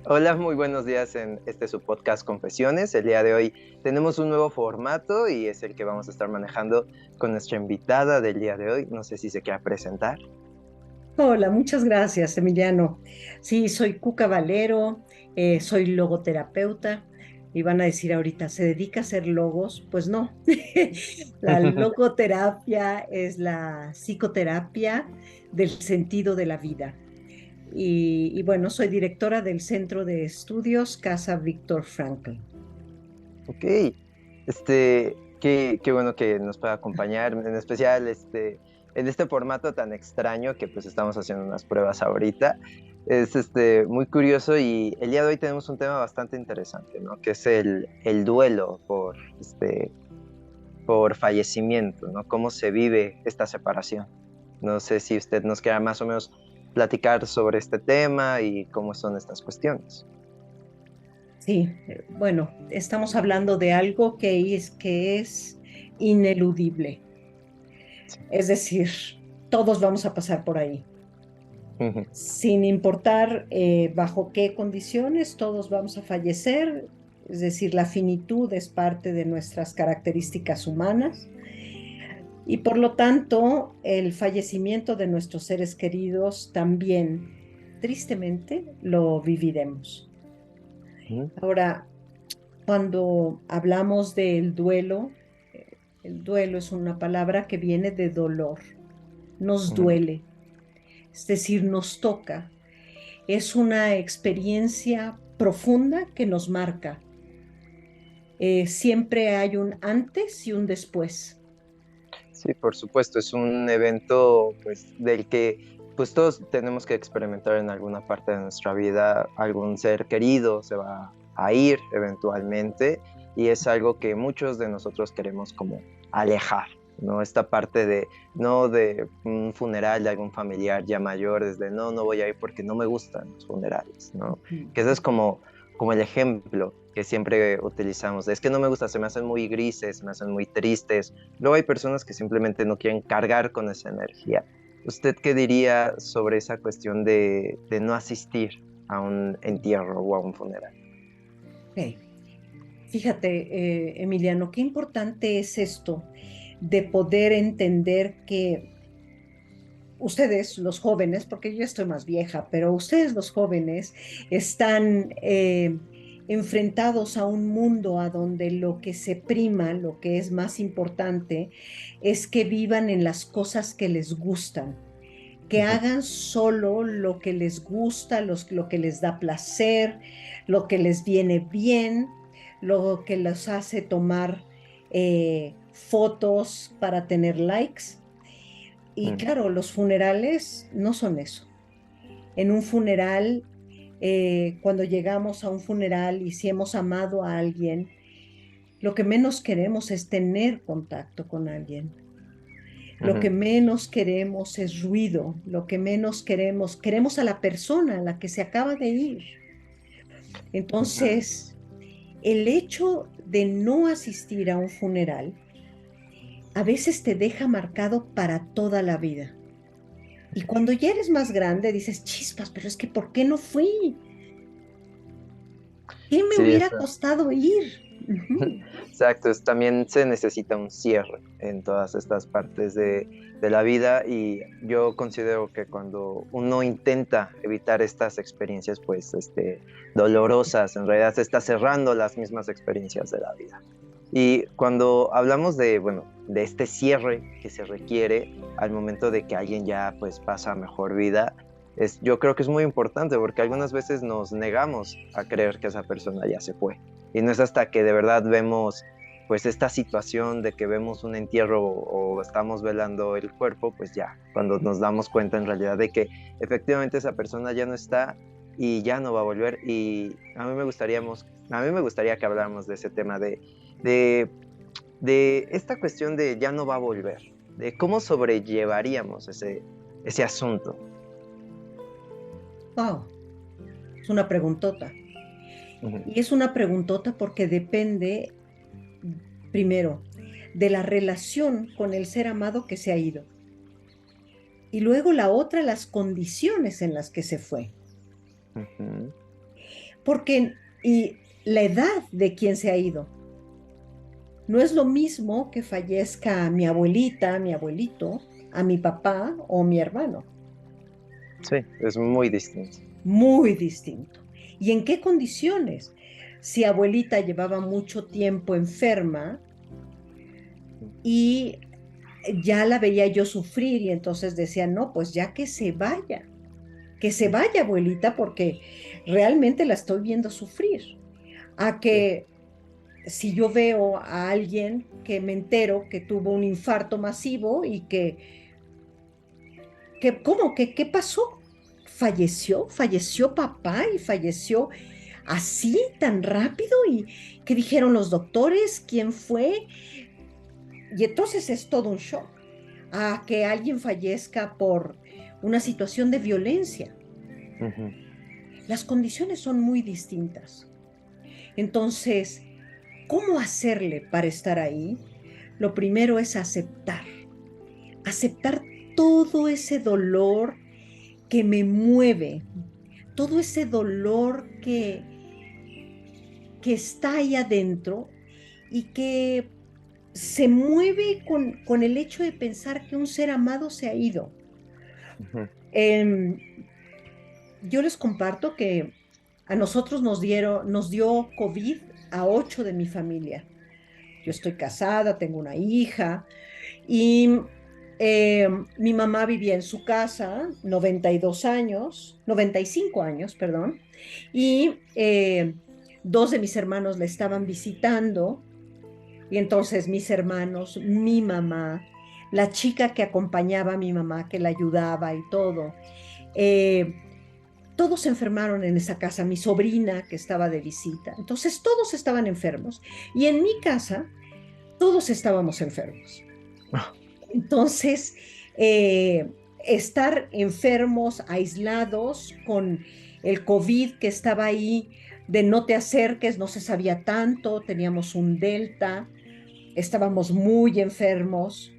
Hola, muy buenos días en su podcast Confesiones. El día de hoy tenemos un nuevo formato y es el que vamos a estar manejando con nuestra invitada del día de hoy. No sé si se quiera presentar. Hola, muchas gracias, Emiliano. Sí, soy Cuca Valero, soy logoterapeuta y van a decir ahorita, ¿se dedica a hacer logos? Pues no. La logoterapia es la psicoterapia del sentido de la vida. Y bueno, soy directora del Centro de Estudios Casa Víctor Frankl. Ok, qué bueno que nos pueda acompañar, en especial en este formato tan extraño que pues estamos haciendo unas pruebas ahorita. Es muy curioso y el día de hoy tenemos un tema bastante interesante, ¿no? Que es el duelo por fallecimiento, ¿no? ¿Cómo se vive esta separación? No sé si usted nos quiera más o menos platicar sobre este tema y cómo son estas cuestiones. Sí, bueno, estamos hablando de algo que es ineludible. Sí. Es decir, todos vamos a pasar por ahí. Ujú, Sin importar bajo qué condiciones, todos vamos a fallecer. Es decir, la finitud es parte de nuestras características humanas y por lo tanto el fallecimiento de nuestros seres queridos también, tristemente, lo viviremos. ujú, Ahora, cuando hablamos del duelo, el duelo es una palabra que viene de dolor, nos ujú. duele, es decir, nos toca. Es una experiencia profunda que nos marca. Siempre hay un antes y un después. Sí, por supuesto, es un evento pues del que pues todos tenemos que experimentar en alguna parte de nuestra vida. Algún ser querido se va a ir eventualmente y es algo que muchos de nosotros queremos como alejar, ¿no? Esta parte de no de un funeral de algún familiar ya mayor, desde no voy a ir porque no me gustan los funerales, ¿no? Que eso es como el ejemplo que siempre utilizamos. Es que no me gusta, se me hacen muy grises, se me hacen muy tristes. Luego hay personas que simplemente no quieren cargar con esa energía. ¿Usted qué diría sobre esa cuestión de no asistir a un entierro o a un funeral? Ok. Fíjate, Emiliano, qué importante es esto de poder entender que ustedes, los jóvenes, porque yo estoy más vieja, pero ustedes, los jóvenes, están enfrentados a un mundo a donde lo que se prima, lo que es más importante, es que vivan en las cosas que les gustan, que Ujú, hagan solo lo que les gusta, lo que les da placer, lo que les viene bien, lo que los hace tomar fotos para tener likes. Y ujú, claro, los funerales no son eso. En un funeral, cuando llegamos a un funeral y si hemos amado a alguien, lo que menos queremos es tener contacto con alguien. Lo que ujú, menos queremos es ruido. Lo que menos queremos a la persona a la que se acaba de ir. ujú. Entonces, el hecho de no asistir a un funeral a veces te deja marcado para toda la vida. Y cuando ya eres más grande dices, chispas, pero es que ¿por qué no fui? ¿Qué me Sí, hubiera eso. costado ir? Ujú. Exacto, también se necesita un cierre en todas estas partes de la vida y yo considero que cuando uno intenta evitar estas experiencias pues dolorosas, en realidad se está cerrando las mismas experiencias de la vida. Y cuando hablamos de, bueno, de este cierre que se requiere al momento de que alguien ya pues pasa a mejor vida, yo creo que es muy importante porque algunas veces nos negamos a creer que esa persona ya se fue. Y no es hasta que de verdad vemos pues esta situación de que vemos un entierro o estamos velando el cuerpo, pues ya, cuando nos damos cuenta en realidad de que efectivamente esa persona ya no está y ya no va a volver. Y a mí me gustaría que habláramos de ese tema de, de esta cuestión de ya no va a volver, de cómo sobrellevaríamos ese asunto. Wow, es una preguntota. Ujú, Y es una preguntota porque depende, primero, de la relación con el ser amado que se ha ido. Y luego la otra, las condiciones en las que se fue. ujú, porque y la edad de quien se ha ido. No es lo mismo que fallezca mi abuelita, mi abuelito, a mi papá o mi hermano. Sí, es muy distinto. Muy distinto. ¿Y en qué condiciones? Si abuelita llevaba mucho tiempo enferma y ya la veía yo sufrir y entonces decía, no, pues ya que se vaya abuelita porque realmente la estoy viendo sufrir. A Sí. que si yo veo a alguien que me entero que tuvo un infarto masivo y ¿cómo? ¿Qué pasó? Falleció papá y falleció así tan rápido y ¿qué dijeron los doctores? ¿Quién fue? Y entonces es todo un shock a que alguien fallezca por una situación de violencia. Ujú, Las condiciones son muy distintas. Entonces, ¿cómo hacerle para estar ahí? Lo primero es aceptar todo ese dolor que me mueve, todo ese dolor que está ahí adentro y que se mueve con el hecho de pensar que un ser amado se ha ido. ujú. Em, yo les comparto que a nosotros nos dio COVID a 8 de mi familia. Yo estoy casada, tengo una hija y mi mamá vivía en su casa, 92 años, 95 años, perdón, y dos de mis hermanos la estaban visitando y entonces mis hermanos, mi mamá, la chica que acompañaba a mi mamá, que la ayudaba y todo, eh, todos se enfermaron en esa casa, mi sobrina que estaba de visita. Entonces todos estaban enfermos y en mi casa todos estábamos enfermos. Entonces, estar enfermos, aislados con el COVID que estaba ahí, de no te acerques, no se sabía tanto, teníamos un delta, estábamos muy enfermos,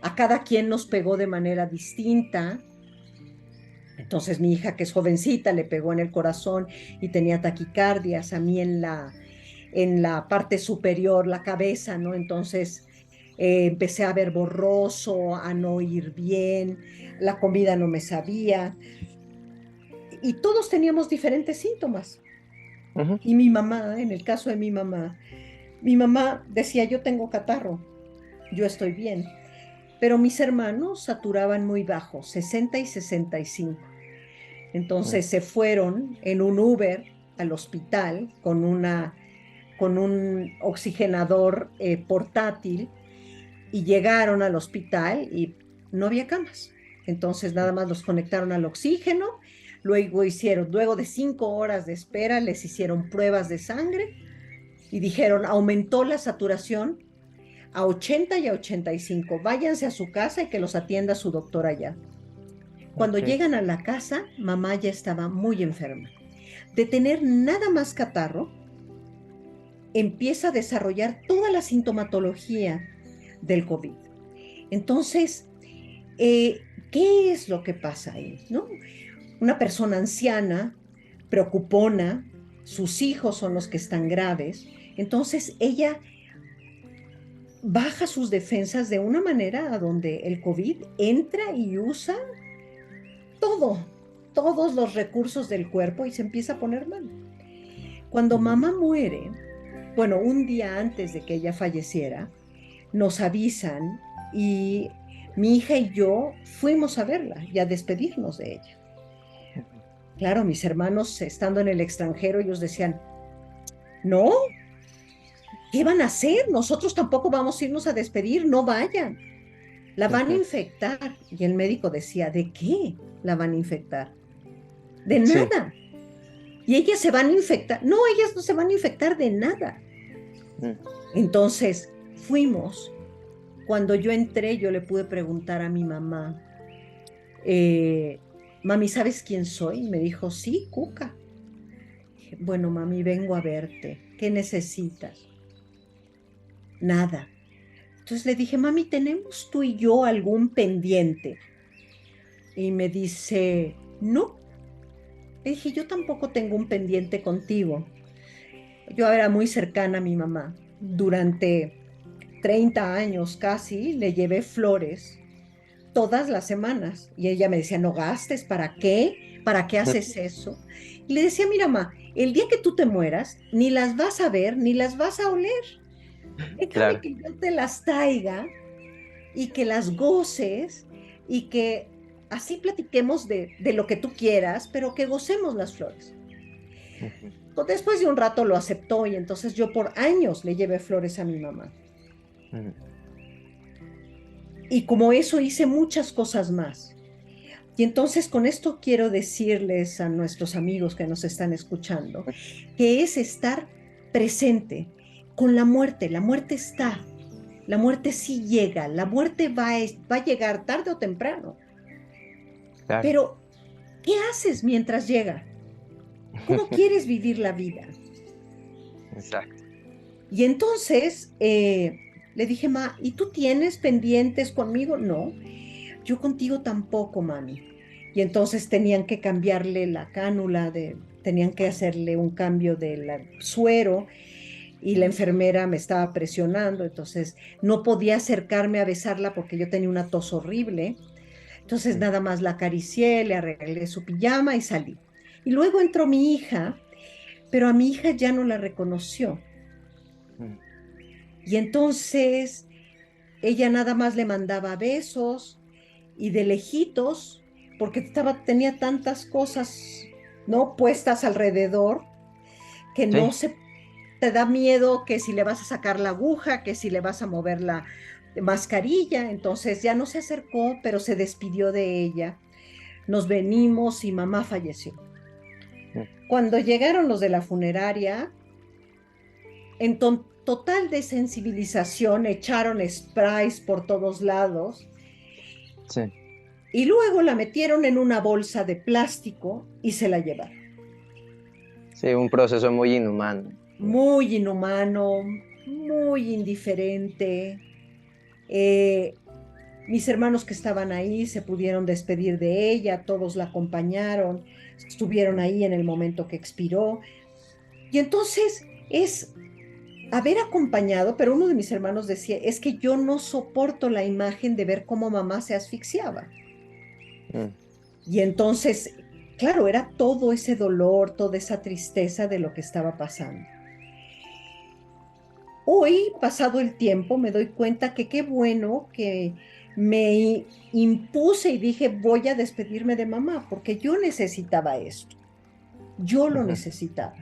a cada quien nos pegó de manera distinta. Entonces mi hija, que es jovencita, le pegó en el corazón y tenía taquicardias, a mí en la parte superior, la cabeza, ¿no? Entonces empecé a ver borroso, a no oír bien, la comida no me sabía y todos teníamos diferentes síntomas. Ujú. Y mi mamá, en el caso de mi mamá decía, yo tengo catarro, yo estoy bien, pero mis hermanos saturaban muy bajo, 60 y 65. Mm. Entonces se fueron en un Uber al hospital con un oxigenador portátil y llegaron al hospital y no había camas. Entonces nada más los conectaron al oxígeno, luego de 5 horas de espera, les hicieron pruebas de sangre y dijeron, aumentó la saturación a 80 y a 85. Váyanse a su casa y que los atienda su doctor allá. Cuando Ok. llegan a la casa, mamá ya estaba muy enferma. De tener nada más catarro, empieza a desarrollar toda la sintomatología del COVID. Entonces, ¿qué es lo que pasa ahí? ¿No? Una persona anciana, preocupona, sus hijos son los que están graves, entonces ella baja sus defensas de una manera a donde el COVID entra y usa todo, todos los recursos del cuerpo y se empieza a poner mal. Cuando Ujú. mamá muere, bueno, un día antes de que ella falleciera, nos avisan y mi hija y yo fuimos a verla y a despedirnos de ella. Claro, mis hermanos estando en el extranjero, ellos decían, no, ¿qué van a hacer? Nosotros tampoco vamos a irnos a despedir, no vayan. La van a Ujú. infectar. Y el médico decía, ¿de qué la van a infectar? De Sí. nada. Y ellas se van a infectar. No, ellas no se van a infectar de nada. Mm. Entonces, fuimos. Cuando yo entré, yo le pude preguntar a mi mamá, eh, mami, ¿sabes quién soy? Y me dijo, sí, Cuca. Dije, bueno, mami, vengo a verte. ¿Qué necesitas? Nada. Entonces le dije, mami, ¿tenemos tú y yo algún pendiente? Y me dice, no, Le dije, yo tampoco tengo un pendiente contigo. Yo era muy cercana a mi mamá. Durante 30 años casi le llevé flores todas las semanas. Y ella me decía, no gastes, ¿para qué? ¿Para qué haces eso? Y le decía, mira, mamá, el día que tú te mueras, ni las vas a ver, ni las vas a oler. Déjame Claro. que yo te las traiga y que las goces y que así platiquemos de lo que tú quieras, pero que gocemos las flores. Ujú, Después de un rato lo aceptó y entonces yo por años le llevé flores a mi mamá. ujú. Y como eso hice muchas cosas más. Y entonces con esto quiero decirles a nuestros amigos que nos están escuchando, que es estar presente con la muerte. La muerte está, la muerte sí llega, la muerte va a llegar tarde o temprano. Claro. Pero, ¿qué haces mientras llega? ¿Cómo quieres vivir la vida? Exacto. Y entonces le dije, ma, ¿y tú tienes pendientes conmigo? No, yo contigo tampoco, mami. Y entonces tenían que cambiarle la cánula, tenían que hacerle un cambio del suero y la enfermera me estaba presionando, entonces no podía acercarme a besarla porque yo tenía una tos horrible. Entonces Mm, nada más la acaricié, le arreglé su pijama y salí. Y luego entró mi hija, pero a mi hija ya no la reconoció. mm. Y entonces ella nada más le mandaba besos y de lejitos, porque tenía tantas cosas, ¿no? Puestas alrededor, que Sí. no se te da miedo que si le vas a sacar la aguja, que si le vas a mover la mascarilla. Entonces ya no se acercó, pero se despidió de ella. Nos venimos y mamá falleció. Mm, Cuando llegaron los de la funeraria, en total desensibilización, echaron sprays por todos lados sí. y luego la metieron en una bolsa de plástico y se la llevaron. Sí, un proceso muy inhumano. Muy inhumano, muy indiferente. Eh, Mis hermanos que estaban ahí se pudieron despedir de ella, todos la acompañaron, estuvieron ahí en el momento que expiró. Y entonces es haber acompañado, pero uno de mis hermanos decía, es que yo no soporto la imagen de ver cómo mamá se asfixiaba. Mm, Y entonces, claro, era todo ese dolor, toda esa tristeza de lo que estaba pasando. Hoy, pasado el tiempo, me doy cuenta que qué bueno que impuse y dije, voy a despedirme de mamá, porque yo necesitaba esto, yo lo ujú. necesitaba.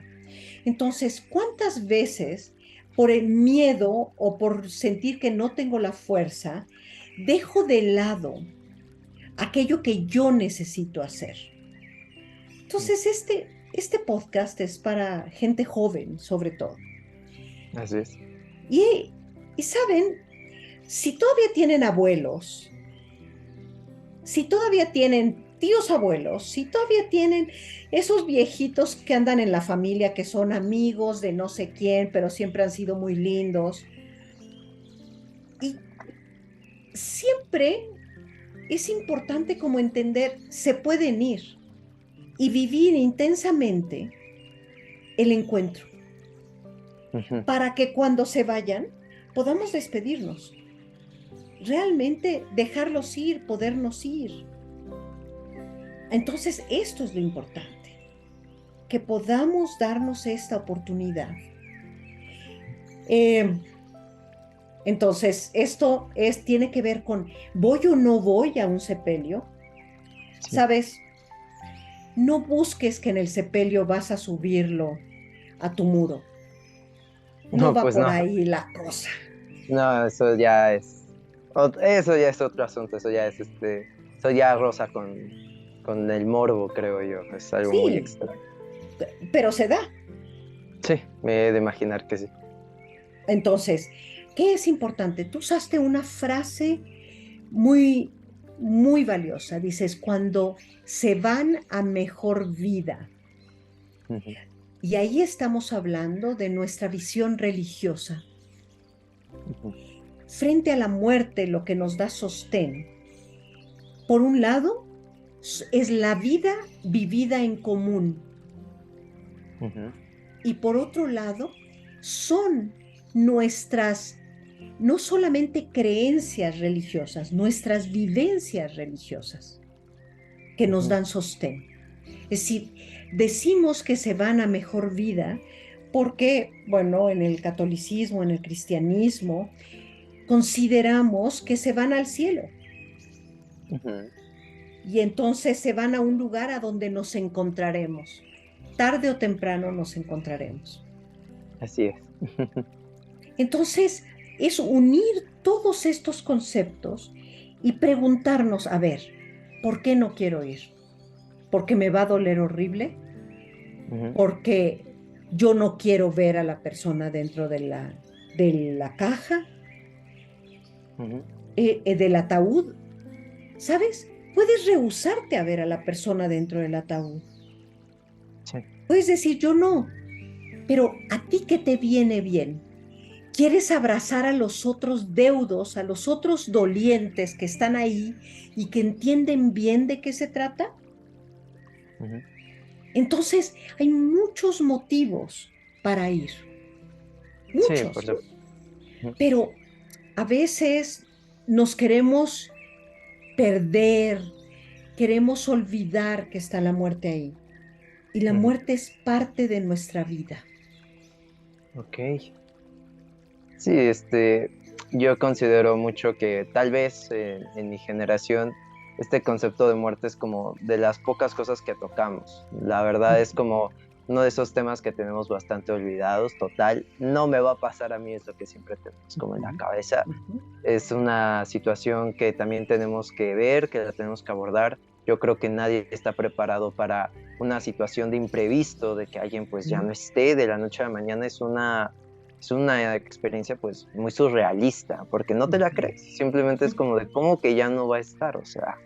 Entonces, ¿cuántas veces por el miedo o por sentir que no tengo la fuerza, dejo de lado aquello que yo necesito hacer? Mm, Entonces, este podcast es para gente joven, sobre todo. así es. Y, y saben, si todavía tienen abuelos, si todavía tienen tíos abuelos, si todavía tienen esos viejitos que andan en la familia, que son amigos de no sé quién, pero siempre han sido muy lindos, y siempre es importante como entender, se pueden ir y vivir intensamente el encuentro, Ujú. para que cuando se vayan podamos despedirnos, realmente dejarlos ir, podernos ir. Entonces, esto es lo importante, que podamos darnos esta oportunidad. Eh, entonces, tiene que ver con, ¿voy o no voy a un sepelio? Sí. ¿Sabes? No busques que en el sepelio vas a subirlo a tu muro. No No, va pues por no. ahí la cosa. No, eso ya es otro asunto, eso ya roza con el morbo, creo yo. Es algo muy Sí, extraño. pero se da. Sí, me he de imaginar que sí. Entonces, ¿qué es importante? Tú usaste una frase muy, muy valiosa. Dices, cuando se van a mejor vida. Ujú, Y ahí estamos hablando de nuestra visión religiosa. ujú, Frente a la muerte, lo que nos da sostén, por un lado, es la vida vivida en común. Ujú. Y por otro lado, son nuestras, no solamente creencias religiosas, nuestras vivencias religiosas que nos Ujú. dan sostén. Es decir, decimos que se van a mejor vida porque, bueno, en el catolicismo, en el cristianismo, consideramos que se van al cielo Ujú. y entonces se van a un lugar a donde nos encontraremos. Tarde o temprano nos encontraremos. Así es. Entonces, es unir todos estos conceptos y preguntarnos, a ver, ¿por qué no quiero ir? ¿Porque me va a doler horrible? Ujú. ¿Porque yo no quiero ver a la persona dentro de la caja, Ujú. del ataúd? ¿Sabes? Puedes rehusarte a ver a la persona dentro del ataúd. Sí. Puedes decir, yo no, pero ¿a ti qué te viene bien? ¿Quieres abrazar a los otros deudos, a los otros dolientes que están ahí y que entienden bien de qué se trata? Ujú. Entonces, hay muchos motivos para ir, Sí, por muchos, supuesto. Ujú. pero a veces nos queremos perder, queremos olvidar que está la muerte ahí. Y la Ujú. muerte es parte de nuestra vida. Ok. Sí, yo considero mucho que tal vez en mi generación este concepto de muerte es como de las pocas cosas que tocamos. La verdad es como uno de esos temas que tenemos bastante olvidados. Total, no me va a pasar a mí, es lo que siempre tenemos como en la cabeza. Ujú, Es una situación que también tenemos que ver, que la tenemos que abordar. Yo creo que nadie está preparado para una situación de imprevisto, de que alguien pues ya ujú, no esté de la noche a la mañana. Es una experiencia pues muy surrealista, porque no te la crees. Simplemente es como de cómo que ya no va a estar, o sea,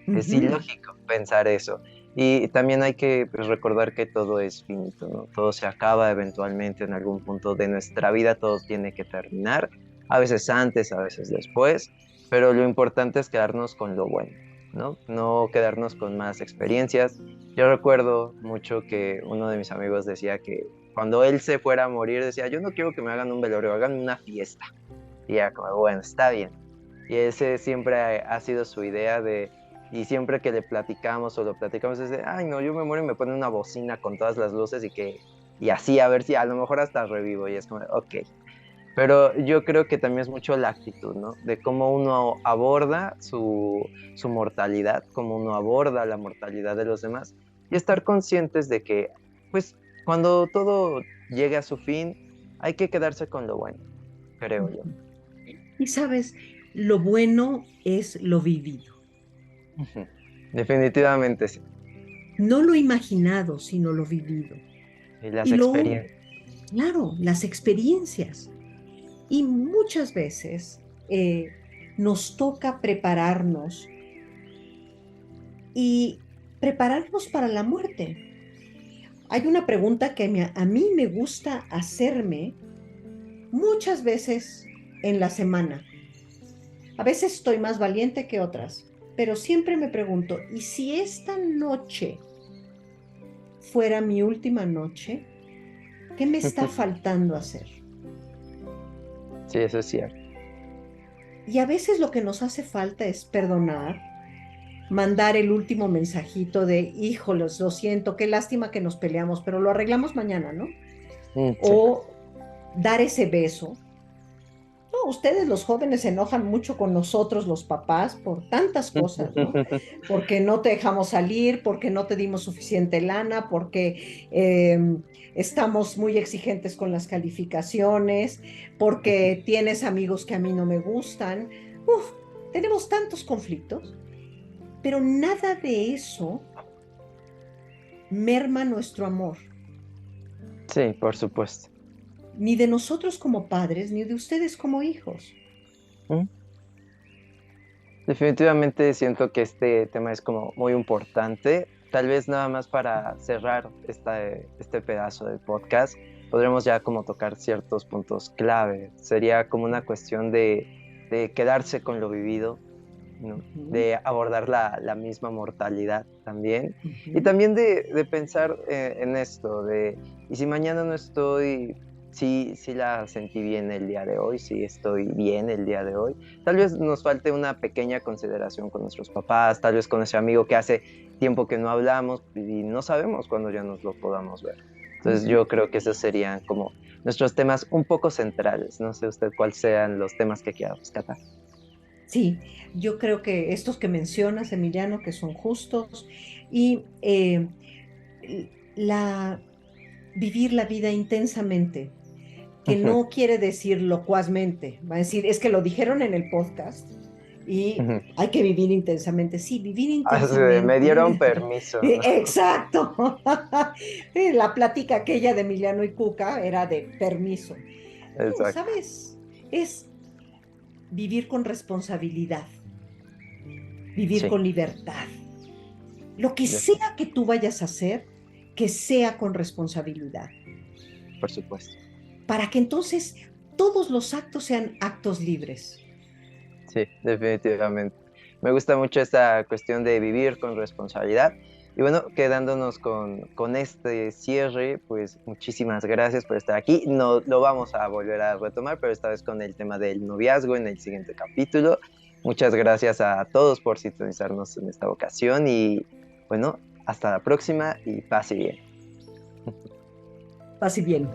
es ujú, ilógico pensar eso. Y también hay que pues, recordar que todo es finito, ¿no? Todo se acaba eventualmente en algún punto de nuestra vida, todo tiene que terminar, a veces antes, a veces después, pero lo importante es quedarnos con lo bueno, ¿no? No quedarnos con más experiencias. Yo recuerdo mucho que uno de mis amigos decía que cuando él se fuera a morir, decía, yo no quiero que me hagan un velorio, hagan una fiesta. Y ya como, bueno, está bien. Y ese siempre ha sido su idea y siempre que le platicamos o lo platicamos es de, ay no, yo me muero y me ponen una bocina con todas las luces y así a ver si a lo mejor hasta revivo y es como, ok. Pero yo creo que también es mucho la actitud, ¿no? De cómo uno aborda su mortalidad, cómo uno aborda la mortalidad de los demás y estar conscientes de que, pues, cuando todo llegue a su fin, hay que quedarse con lo bueno, creo yo. ujú. Y sabes, lo bueno es lo vivido. Ujú. Definitivamente sí. No lo imaginado, sino lo vivido. Y las Y experiencias. claro, las experiencias. Y muchas veces nos toca prepararnos y prepararnos para la muerte. Hay una pregunta que a mí me gusta hacerme muchas veces en la semana. A veces estoy más valiente que otras, pero siempre me pregunto, ¿y si esta noche fuera mi última noche? ¿Qué me está faltando hacer? Sí, eso es cierto. Y a veces lo que nos hace falta es perdonar, mandar el último mensajito de, híjoles, lo siento, qué lástima que nos peleamos, pero lo arreglamos mañana, ¿no? Sí. O dar ese beso. No, ustedes los jóvenes se enojan mucho con nosotros los papás por tantas cosas, ¿no? Porque no te dejamos salir, porque no te dimos suficiente lana, porque estamos muy exigentes con las calificaciones, porque tienes amigos que a mí no me gustan. Uf, tenemos tantos conflictos, pero nada de eso merma nuestro amor, Sí, por supuesto. ni de nosotros como padres, ni de ustedes como hijos. Mm. Definitivamente siento que este tema es como muy importante. Tal vez nada más para cerrar este pedazo del podcast, podremos ya como tocar ciertos puntos clave. Sería como una cuestión de quedarse con lo vivido, ¿no? Ujú, De abordar la misma mortalidad también. Y ujú. también de pensar en esto, y si mañana no estoy, sí la sentí bien el día de hoy, sí estoy bien el día de hoy. Tal vez nos falte una pequeña consideración con nuestros papás, tal vez con ese amigo que hace tiempo que no hablamos y no sabemos cuándo ya nos lo podamos ver. Entonces Ujú. yo creo que esos serían como nuestros temas un poco centrales. No sé usted cuáles sean los temas que quiera rescatar. Sí, yo creo que estos que mencionas, Emiliano, que son justos, y la, vivir la vida intensamente, que Ujú, no quiere decir locuazmente, va a decir, es que lo dijeron en el podcast y ujú. hay que vivir intensamente. Sí, vivir Me dieron intensamente. permiso, ¿no? Exacto. La plática aquella de Emiliano y Cuca era de permiso. No, Exacto. ¿sabes? Es vivir con responsabilidad, vivir Sí, con libertad. Lo que defi- sea que tú vayas a hacer, que sea con responsabilidad, por supuesto. para que entonces todos los actos sean actos libres. Sí, definitivamente. Me gusta mucho esta cuestión de vivir con responsabilidad. Y bueno, quedándonos con este cierre, pues muchísimas gracias por estar aquí. No lo vamos a volver a retomar, pero esta vez con el tema del noviazgo en el siguiente capítulo. Muchas gracias a todos por sintonizarnos en esta ocasión y bueno, hasta la próxima y pase bien. Así bien.